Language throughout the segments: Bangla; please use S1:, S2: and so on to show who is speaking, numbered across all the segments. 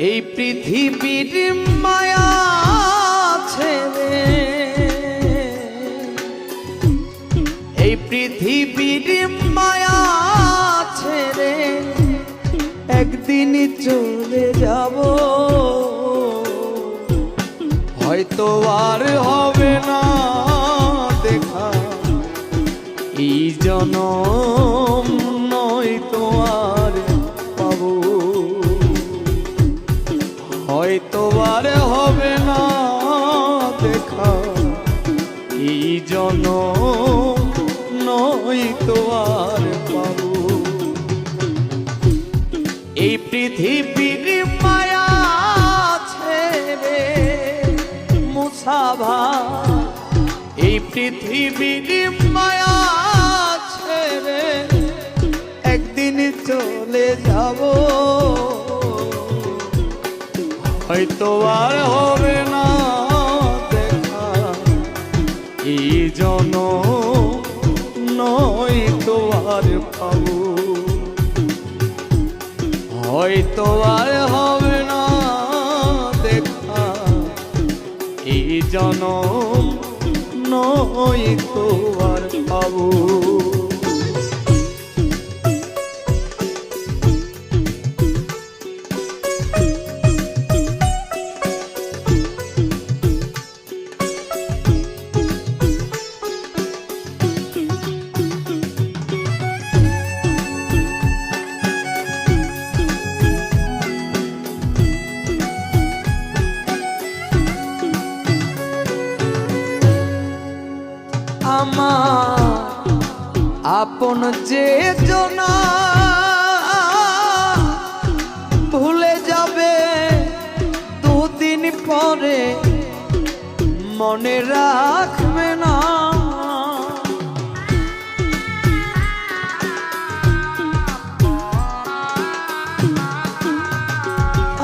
S1: এই পৃথিবীর মায়া ছেড়ে, এই পৃথিবীর মায়া ছেড়ে একদিন চলে যাব, হয়তো আর হবে না দেখা এই জনম, নয়তো আর পাবো, হয়তো আর হবে না দেখা এই জনম, নয়তো আর পাবো। এই পৃথিবীর মায়া ছেড়ে মুসাভা, এই পৃথিবীর মায়া ছেড়ে একদিন চলে যাব, হয়তো আর হবে না দেখা এই জনম, নয়তো আর পাবো, হয়তো আর হবে না দেখা এই জনম, নয়তো আর পাবো। আমার আপন যে জনা ভুলে যাবে দুদিন পরে, মনে রাখবে না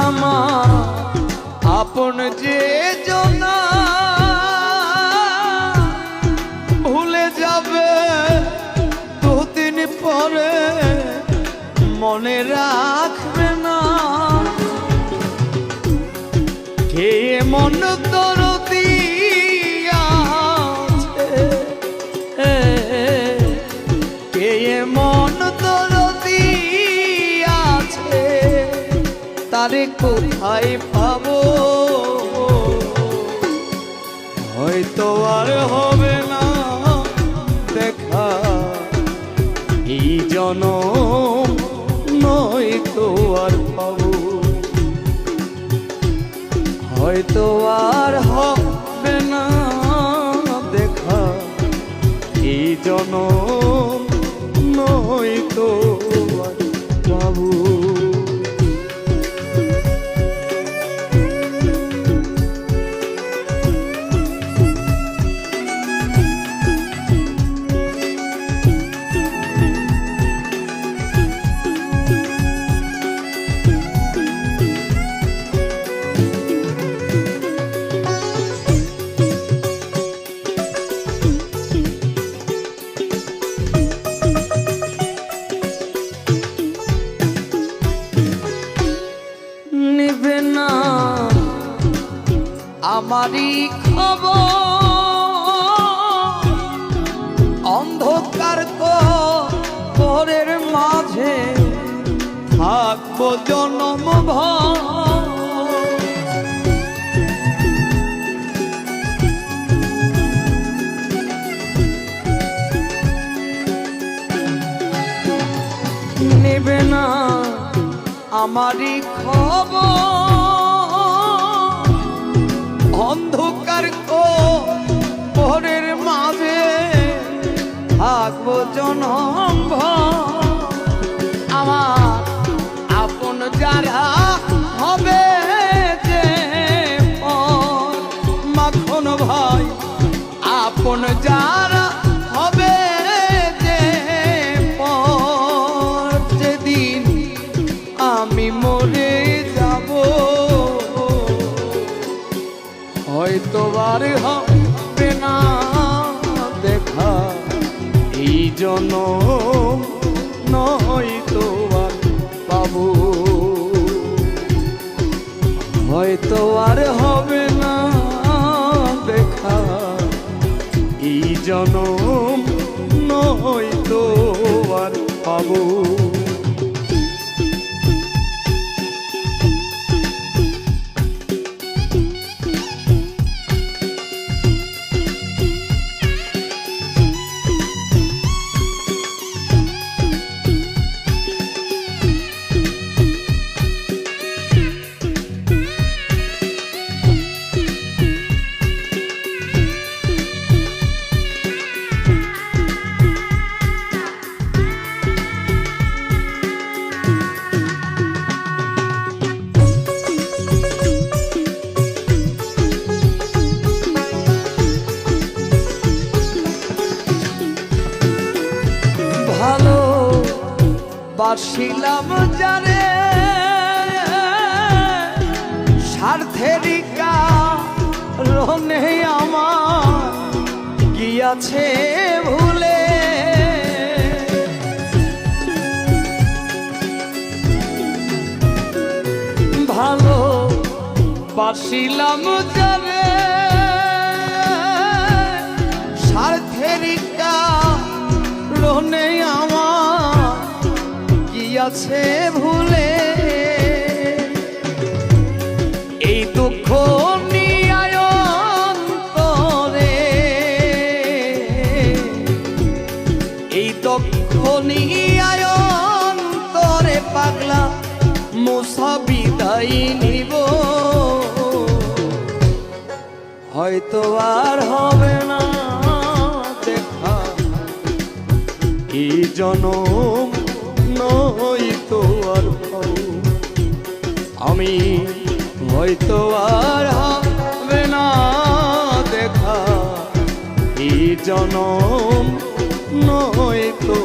S1: আমার আপন যে জনা পরে, মনে রাখবে না কে মন দরদি আছে, কে মন দরদি আছে, তারে কোথায় পাবো, হয়তো আর হবে না দেখা এই জনম, নয়তো আর পাবো, হয়তো আর হবে না দেখা এই জনম, নয়তো আর পাবো। নিবে না আমারই খবর, অন্ধকার কবরের মাঝে থাকবো জনম ভর, নিবে না আমারই খবর, অন্ধকার কবরের মাঝে থাকবো জনম ভর, আমার আপন যারা হবে যে পর, মাখন ভাই আপন যারা হবে যে পর, যেদিন আমি মরে যাব, হয়তো আর হবে না দেখা এই জনম, নয়তো আর পাবো, হয়তো আর হবে না দেখা এই জনম, নয়তো আর পাবো। ভালো বাসিলাম যারে স্বার্থেরই কারণে আমার গিয়াছে ভুলে। ভালো বাসিলাম যারে স্বার্থেরই কারণে আমার গিয়াছে ভুলে। এই দুঃখ নিয়ে অন্তরে, এই দুঃখ নিয়ে অন্তরে পাগলা মুসা বিদায় নিব। হয়তো আর হবে না দেখা এই জনম, নয়তো আর পাবো। আমি হয়তো আর হবে না দেখা এই জনম, নয়তো